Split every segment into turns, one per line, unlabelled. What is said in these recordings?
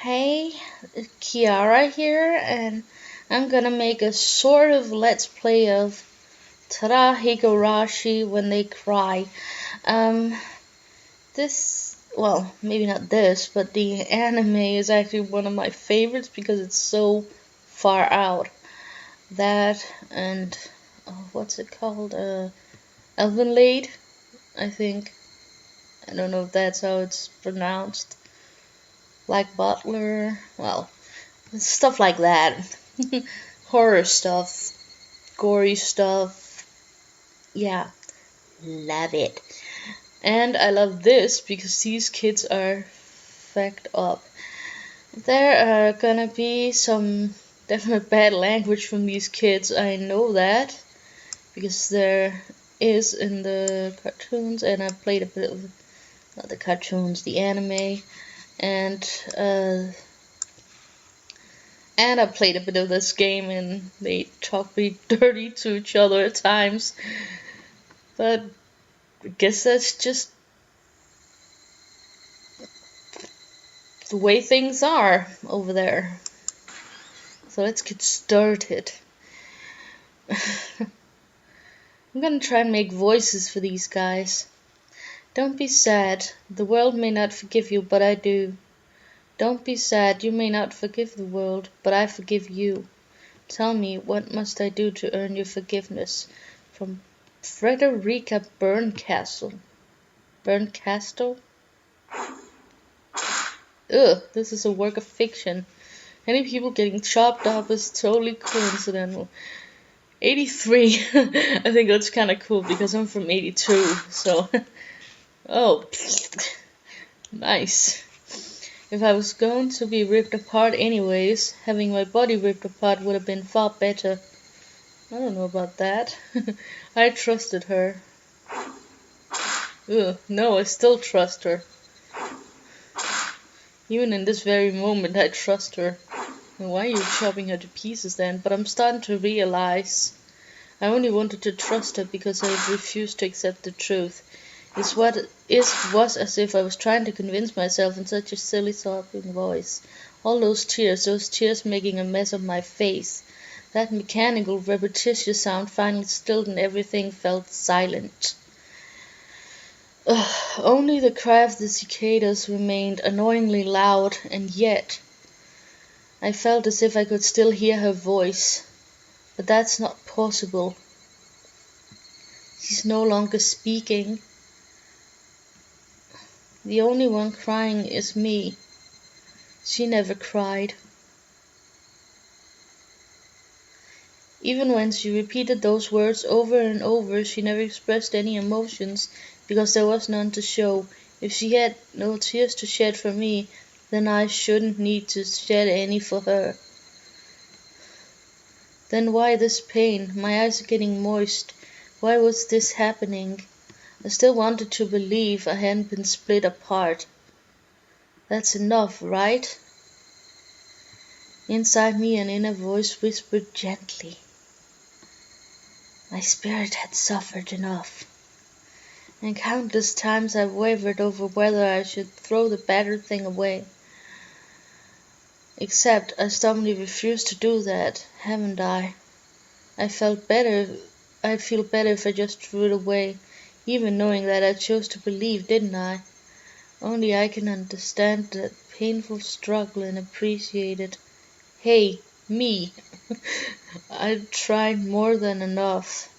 Hey, Kiara here, and I'm gonna make a sort of let's play of Tada Higurashi when they cry. Um, well, maybe not this, but the anime is actually one of my favorites because it's so far out. That and what's it called? Elven Lade, I think. I don't know if that's how it's pronounced. Like Butler, well, stuff like that. Horror stuff, gory stuff. Yeah, love it. And I love this because these kids are fucked up. There are gonna be some definite bad language from these kids, I know that. Because there is in the cartoons, and I played a bit of not the cartoons, the anime, and uh, and I played a bit of this game, and they talk pretty dirty to each other at times. But I guess that's just the way things are over there. So let's get started. I'm gonna try and make voices for these guys. Don't be sad. The world may not forgive you, but I do. Don't be sad. You may not forgive the world, but I forgive you. Tell me, what must I do to earn your forgiveness? From Frederica Berncastle. Berncastle? Ugh, this is a work of fiction. Any people getting chopped up is totally coincidental. 83. I think that's kind of cool because I'm from 82. So, oh, nice. If I was going to be ripped apart anyways, having my body ripped apart would have been far better. I don't know about that. I trusted her. Ugh, no, I still trust her. Even in this very moment, I trust her. Why are you chopping her to pieces then? But I'm starting to realize I only wanted to trust her because I refused to accept the truth. It was as if I was trying to convince myself in such a silly, sobbing voice. All those tears making a mess of my face. That mechanical, repetitious sound finally stilled and everything felt silent. Only the cry of the cicadas remained annoyingly loud, and yet I felt as if I could still hear her voice. But that's not possible. She's no longer speaking. The only one crying is me. She never cried. Even when she repeated those words over and over, she never expressed any emotions, because there was none to show. If she had no tears to shed for me, then I shouldn't need to shed any for her. Then why this pain? My eyes are getting moist. Why was this happening? I still wanted to believe I hadn't been split apart. That's enough, right? Inside me an inner voice whispered gently. My spirit had suffered enough, and countless times I wavered over whether I should throw the battered thing away. Except I stubbornly refused to do that, haven't I? I'd feel better if I just threw it away, even knowing that I chose to believe, didn't I? Only I can understand that painful struggle and appreciate it. Hey, me! I tried more than enough.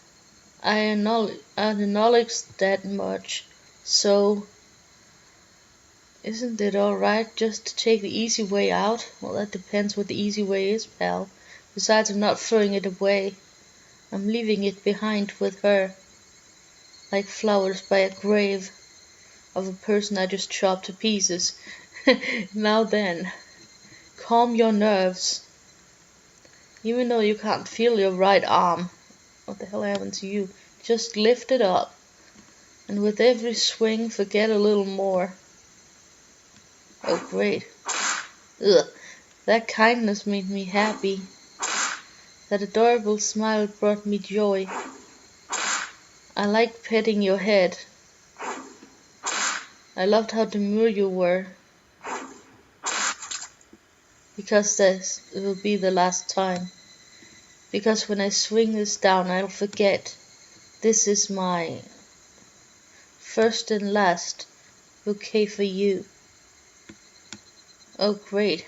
I acknowledge that much. So, isn't it alright just to take the easy way out? Well, that depends what the easy way is, pal. Besides, I'm not throwing it away. I'm leaving it behind with her. Like flowers by a grave of a person I just chopped to pieces. Now then, calm your nerves. Even though you can't feel your right arm. What the hell happened to you? Just lift it up. And with every swing, forget a little more. Oh, great. Ugh. That kindness made me happy. That adorable smile brought me joy. I liked petting your head. I loved how demure you were. because this will be the last time. Because when I swing this down, I'll forget this is my first and last bouquet for you. Oh, great.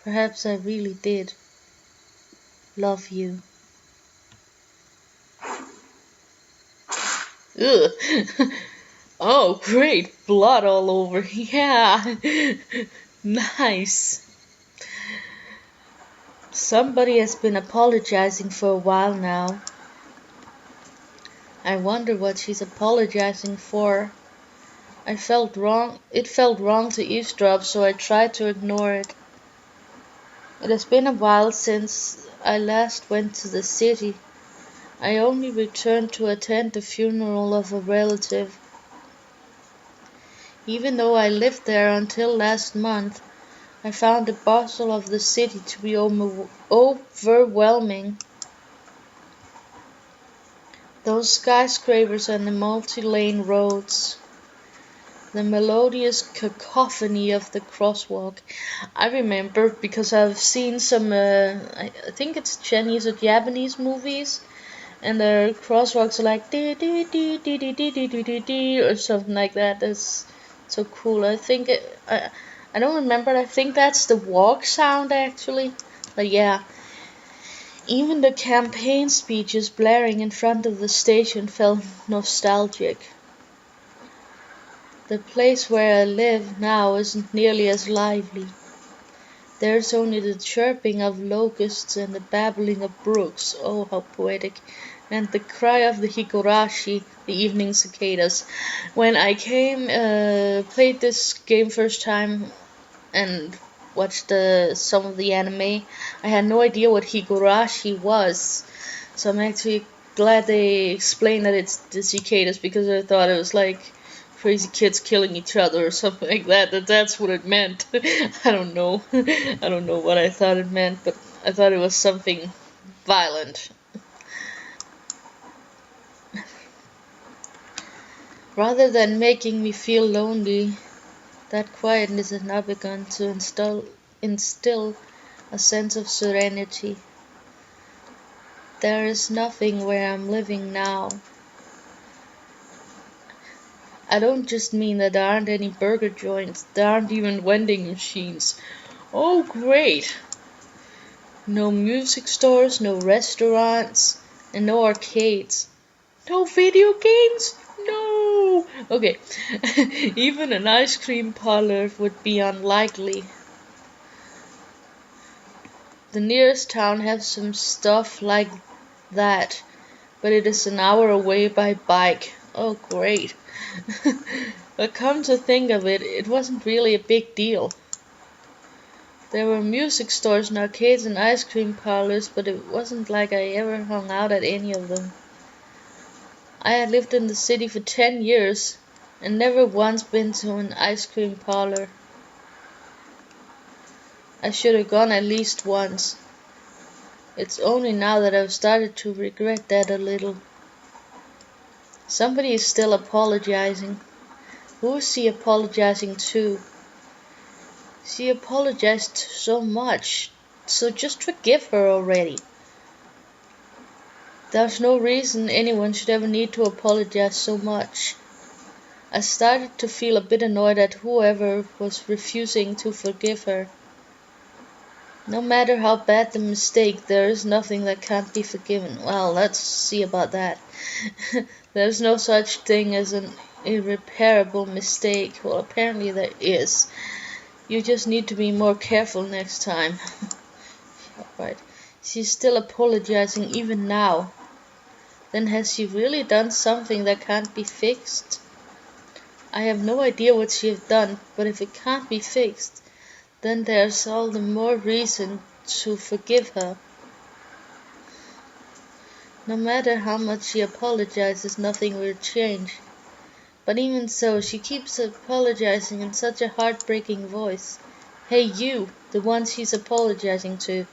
Perhaps I really did love you. Ugh. Oh, great. Blood all over. Yeah. Nice. Somebody has been apologizing for a while now. I wonder what she's apologizing for. It felt wrong to eavesdrop, so I tried to ignore it. It has been a while since I last went to the city. I only returned to attend the funeral of a relative. Even though I lived there until last month, I found the bustle of the city to be overwhelming. Those skyscrapers and the multi-lane roads. The melodious cacophony of the crosswalk. I remember because I've seen some, I think it's Chinese or Japanese movies, and their crosswalks are like dee dee dee dee dee dee dee dee dee dee or something like that. That's so cool. I don't remember. I think that's the walk sound actually. But yeah, even the campaign speeches blaring in front of the station felt nostalgic. The place where I live now isn't nearly as lively. There's only the chirping of locusts and the babbling of brooks, oh how poetic, and the cry of the higurashi, the evening cicadas. When I played this game first time and watched some of the anime, I had no idea what higurashi was. So I'm actually glad they explained that it's the cicadas, because I thought it was like crazy kids killing each other or something like that. That's what it meant. I don't know. I don't know what I thought it meant, but I thought it was something violent. Rather than making me feel lonely, that quietness has now begun to instill a sense of serenity. There is nothing where I'm living now. I don't just mean that there aren't any burger joints, there aren't even vending machines. Oh, great! No music stores, no restaurants, and no arcades. No video games? No! Okay, even an ice cream parlor would be unlikely. The nearest town has some stuff like that, but it is an hour away by bike. Oh, great. But come to think of it, it wasn't really a big deal. There were music stores and arcades and ice cream parlors, but it wasn't like I ever hung out at any of them. I had lived in the city for 10 years and never once been to an ice cream parlor. I should have gone at least once. It's only now that I've started to regret that a little. Somebody is still apologizing. Who is she apologizing to? She apologized so much, so just forgive her already. There's no reason anyone should ever need to apologize so much. I started to feel a bit annoyed at whoever was refusing to forgive her. No matter how bad the mistake, there is nothing that can't be forgiven. Well, let's see about that. There's no such thing as an irreparable mistake. Well, apparently there is. You just need to be more careful next time. Right. She's still apologizing even now. Then has she really done something that can't be fixed? I have no idea what she has done, but if it can't be fixed, then there's all the more reason to forgive her. No matter how much she apologizes, nothing will change. But even so, she keeps apologizing in such a heartbreaking voice. Hey you, the one she's apologizing to.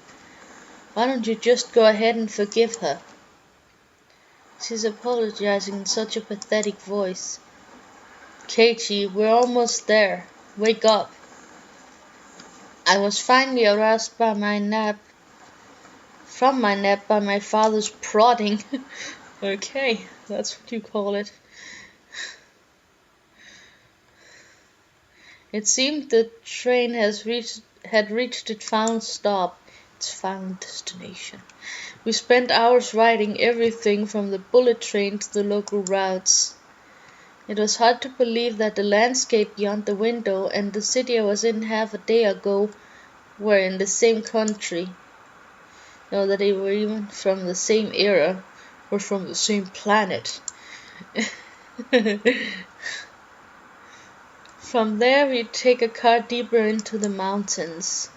Why don't you just go ahead and forgive her? She's apologizing in such a pathetic voice. Keiichi, we're almost there. Wake up. I was finally aroused from my nap by my father's prodding. Okay, that's what you call it. It seemed the train had reached its final stop, its final destination. We spent hours riding everything from the bullet train to the local routes. It was hard to believe that the landscape beyond the window and the city I was in half a day ago were in the same country. No, that they were even from the same era or from the same planet. From there we take a car deeper into the mountains.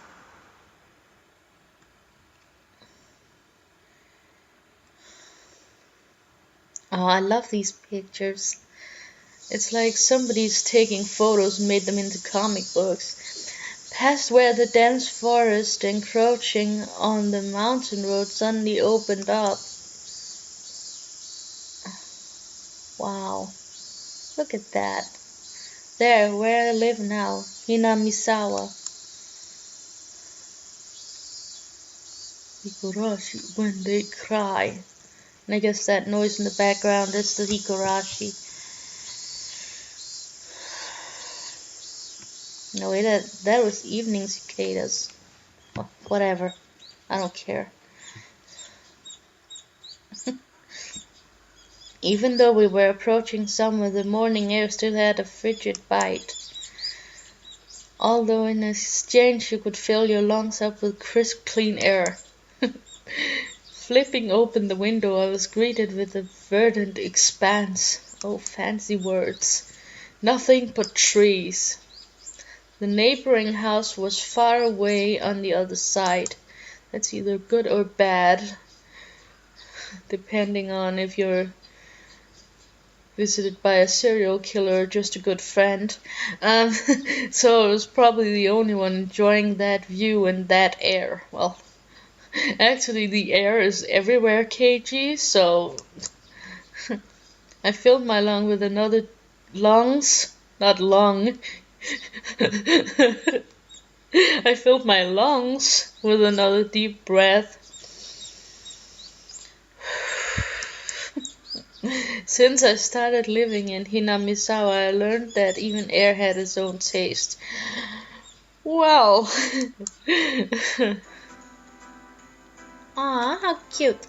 Oh, I love these pictures. It's like somebody's taking photos and made them into comic books. Past where the dense forest encroaching on the mountain road suddenly opened up. Wow, look at that. There, where I live now, Hinamisawa. Higurashi, when they cry. And I guess that noise in the background is the higurashi. No, wait, that was evening cicadas. Well, whatever. I don't care. Even though we were approaching summer, the morning air still had a frigid bite. Although in exchange you could fill your lungs up with crisp, clean air. Flipping open the window, I was greeted with a verdant expanse. Oh, fancy words. Nothing but trees. The neighboring house was far away on the other side. That's either good or bad, depending on if you're visited by a serial killer or just a good friend. So I was probably the only one enjoying that view and that air. Well, actually the air is everywhere, KG, so I filled my lung with another lungs, not lung. I filled my lungs with another deep breath. Since I started living in Hinamisawa, I learned that even air had its own taste. Well, ah, how cute.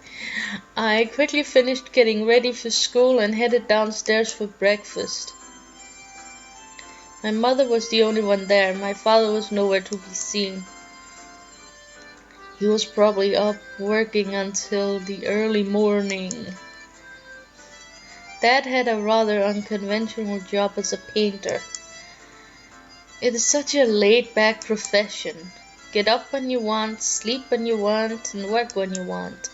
I quickly finished getting ready for school and headed downstairs for breakfast. My mother was the only one there. My father was nowhere to be seen. He was probably up working until the early morning. Dad had a rather unconventional job as a painter. It is such a laid-back profession. Get up when you want, sleep when you want, and work when you want.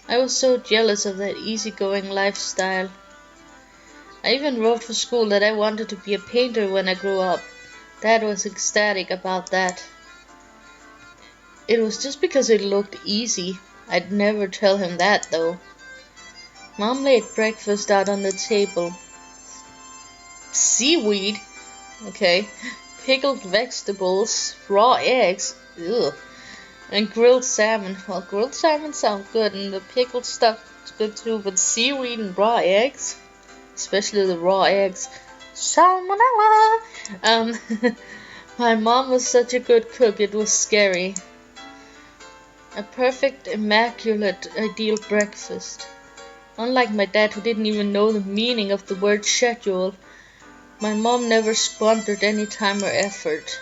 I was so jealous of that easygoing lifestyle. I even wrote for school that I wanted to be a painter when I grew up. Dad was ecstatic about that. It was just because it looked easy. I'd never tell him that though. Mom laid breakfast out on the table. Seaweed? Okay. Pickled vegetables, raw eggs, ugh, and grilled salmon. Well, grilled salmon sounds good, and the pickled stuff is good too, but seaweed and raw eggs? Especially the raw eggs. Salmonella! My mom was such a good cook, it was scary. A perfect, immaculate, ideal breakfast. Unlike my dad, who didn't even know the meaning of the word schedule, my mom never squandered any time or effort.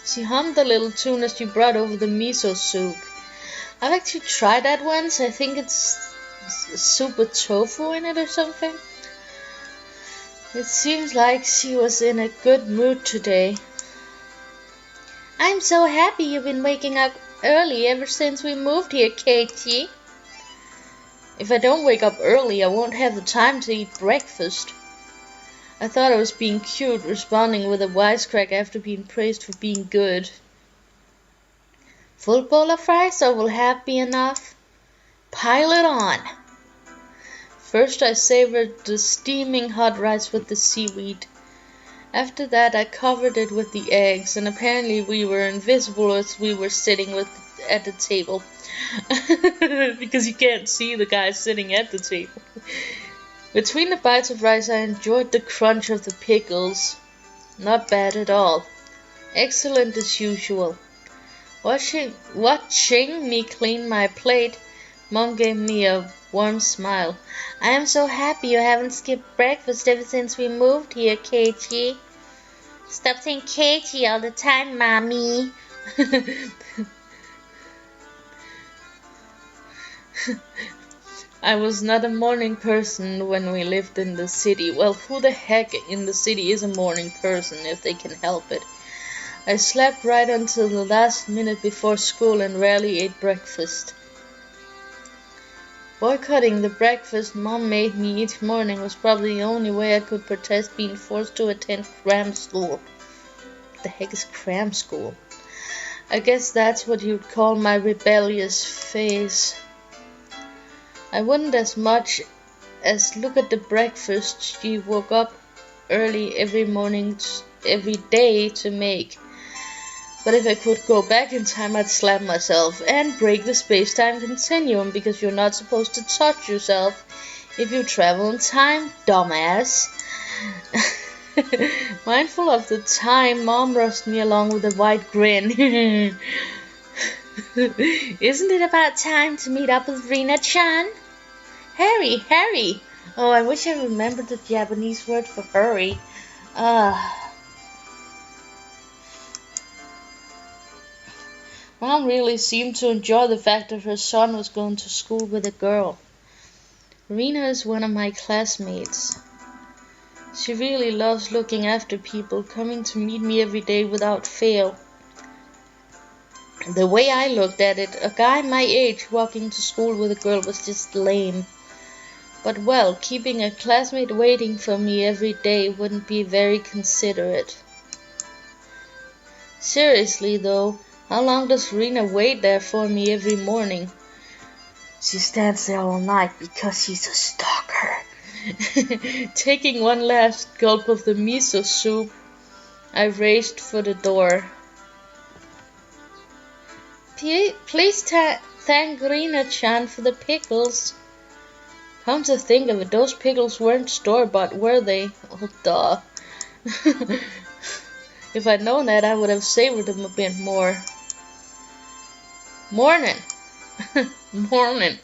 She hummed a little tune as she brought over the miso soup. I've actually tried that once. I think it's soup with tofu in it or something. It seems like she was in a good mood today. I'm so happy you've been waking up early ever since we moved here, Katie. If I don't wake up early, I won't have the time to eat breakfast. I thought I was being cute, responding with a wisecrack after being praised for being good. Full bowl of fries, or will half be enough? Pile it on. First I savored the steaming hot rice with the seaweed. After that I covered it with the eggs, and apparently we were invisible as we were sitting at the table. Because you can't see the guy sitting at the table. Between the bites of rice I enjoyed the crunch of the pickles. Not bad at all. Excellent as usual. Watching me clean my plate, Mom gave me a warm smile. I am so happy you haven't skipped breakfast ever since we moved here, Keiichi. Stop saying Keiichi all the time, Mommy. I was not a morning person when we lived in the city. Well, who the heck in the city is a morning person if they can help it? I slept right until the last minute before school and rarely ate breakfast. Boycotting the breakfast Mom made me each morning was probably the only way I could protest being forced to attend cram school. What the heck is cram school? I guess that's what you'd call my rebellious phase. I wouldn't as much as look at the breakfast she woke up early every day to make. But if I could go back in time, I'd slap myself and break the space-time continuum, because you're not supposed to touch yourself if you travel in time, dumbass. Mindful of the time, Mom rushed me along with a wide grin. Isn't it about time to meet up with Rina-chan? Hurry! Oh, I wish I remembered the Japanese word for hurry. Mom really seemed to enjoy the fact that her son was going to school with a girl. Rina is one of my classmates. She really loves looking after people, coming to meet me every day without fail. The way I looked at it, a guy my age walking to school with a girl was just lame. But well, keeping a classmate waiting for me every day wouldn't be very considerate. Seriously though, how long does Rina wait there for me every morning? She stands there all night because she's a stalker. Taking one last gulp of the miso soup, I raced for the door. Please thank Rina-chan for the pickles. Come to think of it, those pickles weren't store-bought, were they? Oh, duh. If I'd known that, I would have savored them a bit more. Morning. Morning.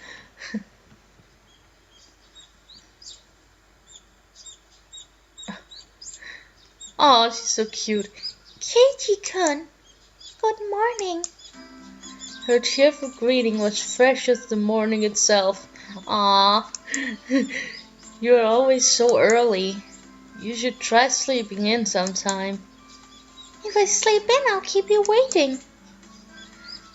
Oh, she's so cute. Keiichi-kun, good morning. Her cheerful greeting was fresh as the morning itself. Ah, you're always so early. You should try sleeping in sometime. If I sleep in, I'll keep you waiting.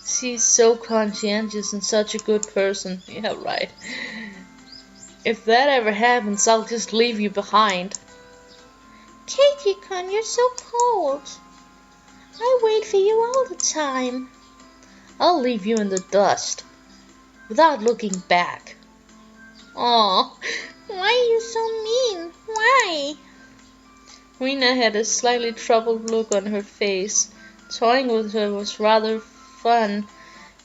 She's so conscientious and such a good person. Yeah, right. If that ever happens, I'll just leave you behind. Keiichi-kun, you're so cold. I wait for you all the time. I'll leave you in the dust, without looking back. Aw, why are you so mean? Why? Rina had a slightly troubled look on her face. Toying with her was rather fun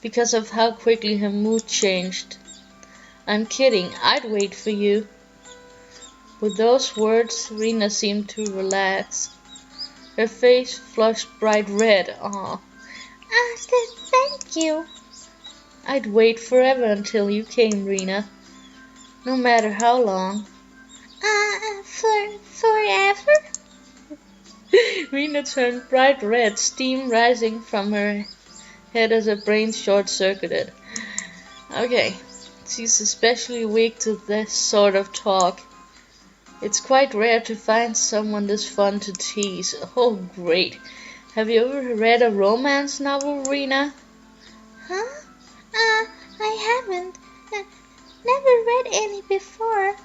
because of how quickly her mood changed. I'm kidding, I'd wait for you. With those words, Rina seemed to relax. Her face flushed bright red. Aw. Thank you. I'd wait forever until you came, Rina. No matter how long. Forever? Rina turned bright red, steam rising from her head as her brain short-circuited. Okay, she's especially weak to this sort of talk. It's quite rare to find someone this fun to tease. Oh, great. Have you ever read a romance novel, Rina? Huh? I haven't. Never read any before.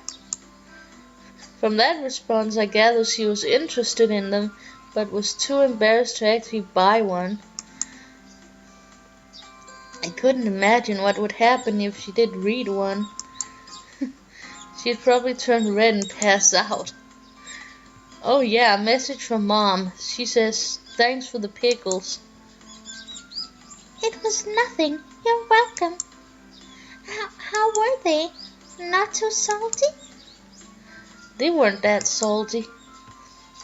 From that response, I gather she was interested in them, but was too embarrassed to actually buy one. I couldn't imagine what would happen if she did read one. She'd probably turn red and pass out. Oh yeah, a message from Mom. She says, thanks for the pickles.
It was nothing. You're welcome. How were they? Not too salty?
They weren't that salty.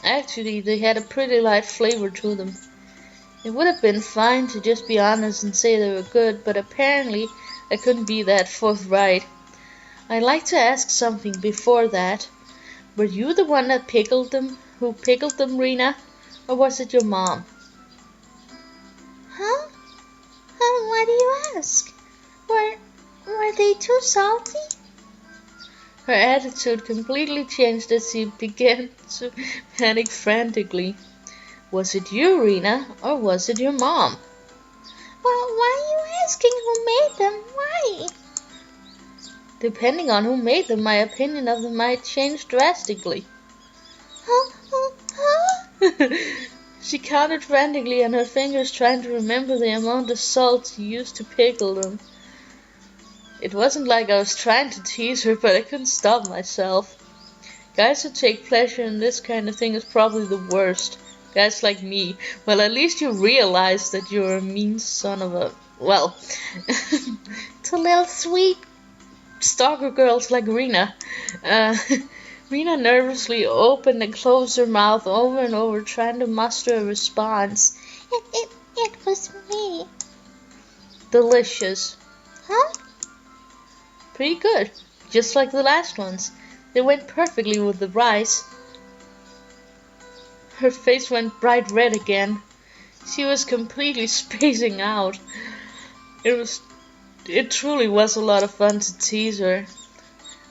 Actually, they had a pretty light flavor to them. It would have been fine to just be honest and say they were good, but apparently I couldn't be that forthright. I'd like to ask something before that. Were you the one that pickled them? Who pickled them, Rena? Or was it your mom?
Huh? Why do you ask? Were they too salty?
Her attitude completely changed as she began to panic frantically. Was it you, Rena, or was it your mom?
Well, why are you asking who made them? Why?
Depending on who made them, my opinion of them might change drastically. She counted frantically on her fingers, trying to remember the amount of salt she used to pickle them. It wasn't like I was trying to tease her, but I couldn't stop myself. Guys who take pleasure in this kind of thing is probably the worst. Guys like me. Well, at least you realize that you're a mean son of a... Well,
to little sweet
stalker girls like Rena. Rena nervously opened and closed her mouth over and over, trying to muster a response.
It was me.
Delicious.
Huh?
Pretty good. Just like the last ones. They went perfectly with the rice. Her face went bright red again. She was completely spacing out. It truly was a lot of fun to tease her.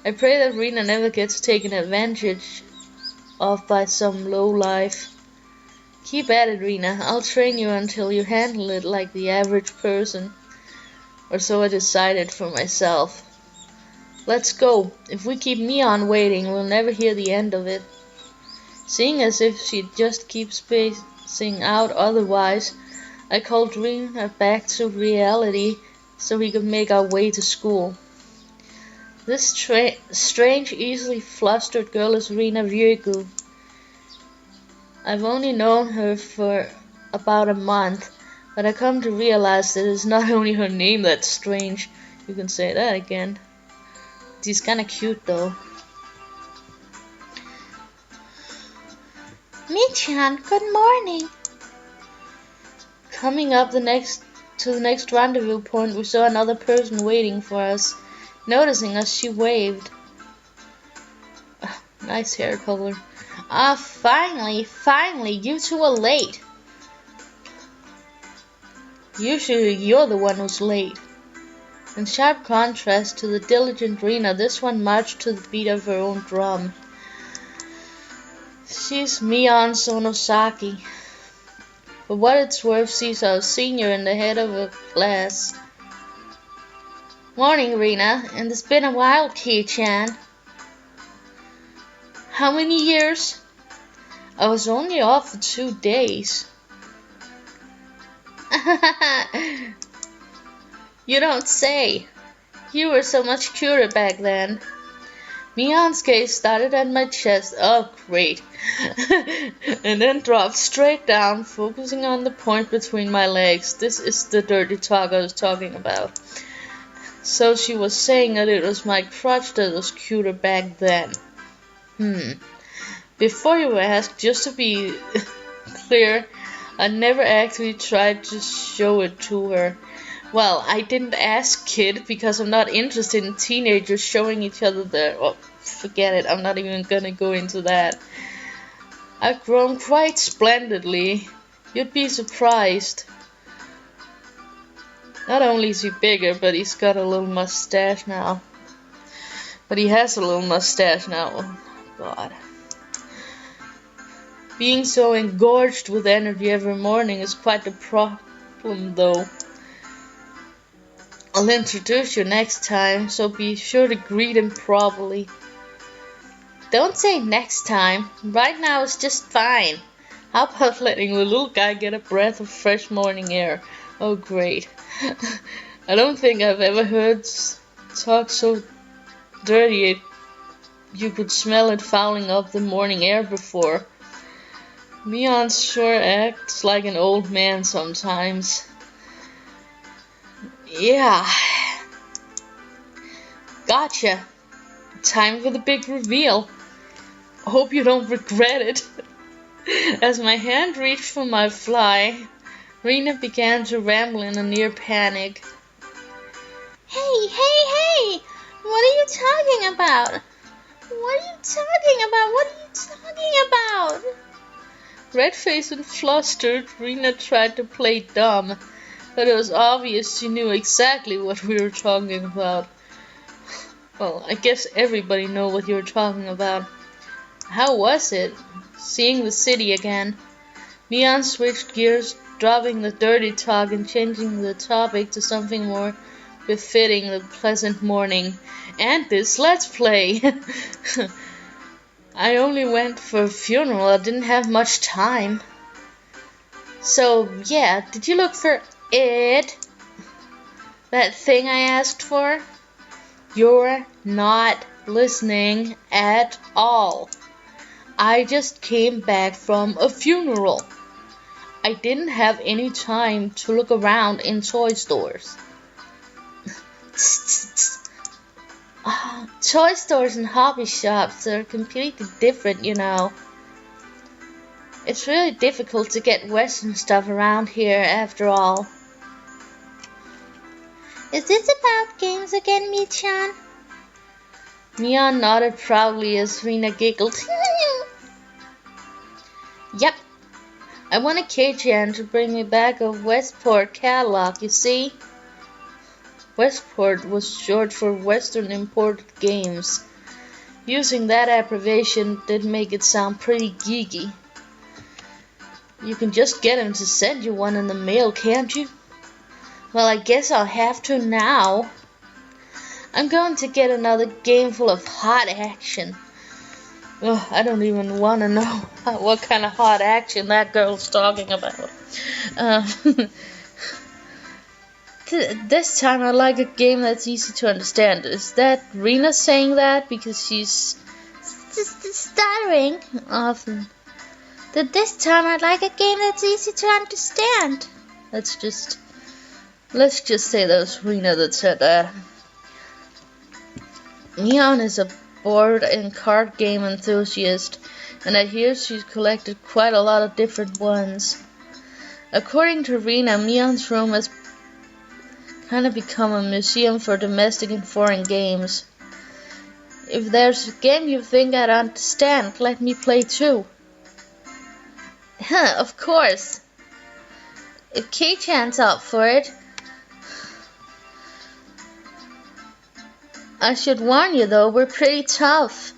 I pray that Rena never gets taken advantage of by some lowlife. Keep at it, Rena. I'll train you until you handle it like the average person. Or so I decided for myself. Let's go. If we keep Neon waiting, we'll never hear the end of it. Seeing as if she'd just keep spacing out otherwise, I called Rena back to reality so we could make our way to school. This strange, easily flustered girl is Rena Virgo. I've only known her for about a month, but I come to realize that it's not only her name that's strange. You can say that again. She's kinda cute though.
Michan, good morning.
Coming up to the next rendezvous point, we saw another person waiting for us. Noticing us, she waved. Nice hair color.
Finally, you two are late.
Usually you're the one who's late. In sharp contrast to the diligent Rena, this one marched to the beat of her own drum. She's Mion Sonosaki. For what it's worth, she's our senior in the head of her class.
Morning, Rena, and it's been a while, Ki-chan.
How many years? I was only off for 2 days. You don't say. You were so much cuter back then. Mion's gaze started at my chest. Oh, great. And then dropped straight down, focusing on the point between my legs. This is the dirty talk I was talking about. So she was saying that it was my crotch that was cuter back then. Before you ask, just to be clear, I never actually tried to show it to her. Well, I didn't ask, kid, because I'm not interested in teenagers showing each other their... Well, forget it, I'm not even gonna go into that. I've grown quite splendidly. You'd be surprised. Not only is he bigger, but he's got a little mustache now. But he has a little mustache now. Oh, God. Being so engorged with energy every morning is quite the problem, though. I'll introduce you next time, so be sure to greet him properly.
Don't say next time. Right now it's just fine.
How about letting the little guy get a breath of fresh morning air? Oh, great. I don't think I've ever heard talk so dirty You could smell it fouling up the morning air before. Leon sure acts like an old man sometimes. Yeah. Gotcha. Time for the big reveal. Hope you don't regret it. As my hand reached for my fly, Rena began to ramble in a near panic.
Hey, hey, hey! What are you talking about? What are you talking about? What are you talking about?
Red-faced and flustered, Rena tried to play dumb, but it was obvious she knew exactly what we were talking about. Well, I guess everybody knew what you were talking about. How was it? Seeing the city again. Leon switched gears, dropping the dirty talk and changing the topic to something more befitting the pleasant morning. And this Let's Play! I only went for a funeral, I didn't have much time. So, yeah, did you look for it? That thing I asked for? You're not listening at all. I just came back from a funeral. I didn't have any time to look around in toy stores. Toy stores and hobby shops are completely different, you know. It's really difficult to get Western stuff around here, after all.
Is this about games again, Michan?
Mion nodded proudly as Rena giggled. Yep. I want a K-Chan to bring me back a Westport catalog, you see? Westport was short for Western Imported Games. Using that abbreviation did make it sound pretty geeky. You can just get him to send you one in the mail, can't you? Well, I guess I'll have to now. I'm going to get another game full of hot action. Oh, I don't even want to know what kind of hot action that girl's talking about. This time I like a game that's easy to understand. Is that Rena saying that because she's
stuttering?
Often.
This time I'd like a game that's easy to understand.
Let's just say that was Rena that said that. Neon is a board and card game enthusiast, and I hear she's collected quite a lot of different ones. According to Rena, Neon's room has kind of become a museum for domestic and foreign games. If there's a game you think I'd understand, let me play too. Huh, of course. If K-Chan's up for it. I should warn you though, we're pretty tough.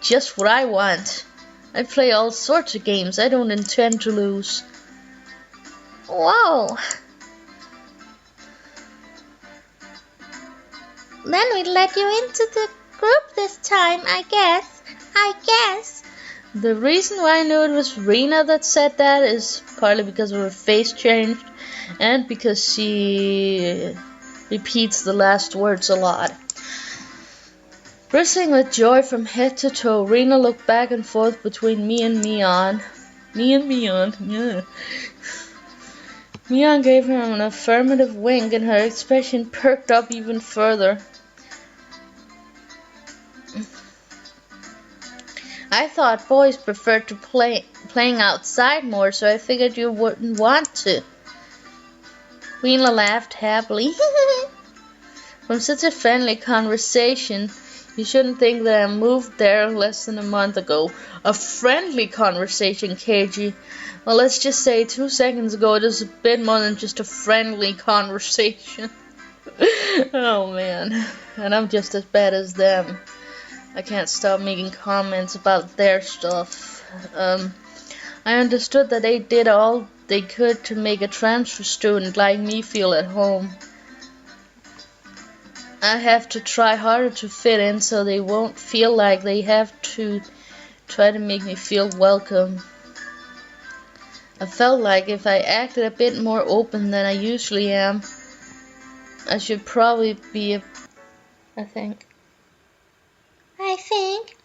Just what I want. I play all sorts of games, I don't intend to lose.
Whoa. Then we'd let you into the group this time, I guess.
The reason why I knew it was Rena that said that is partly because of her face changed and because she repeats the last words a lot. Bristling with joy from head to toe, Rena looked back and forth between me and Mion. Yeah. Mion gave her an affirmative wink and her expression perked up even further. I thought boys preferred to playing outside more, so I figured you wouldn't want to. Rena laughed happily. From such a friendly conversation, you shouldn't think that I moved there less than a month ago. A friendly conversation, KG. Well, let's just say 2 seconds ago it was a bit more than just a friendly conversation. Oh man, and I'm just as bad as them. I can't stop making comments about their stuff. I understood that they did all they could to make a transfer student like me feel at home. I have to try harder to fit in so they won't feel like they have to try to make me feel welcome. I felt like if I acted a bit more open than I usually am, I should probably be I think.
I think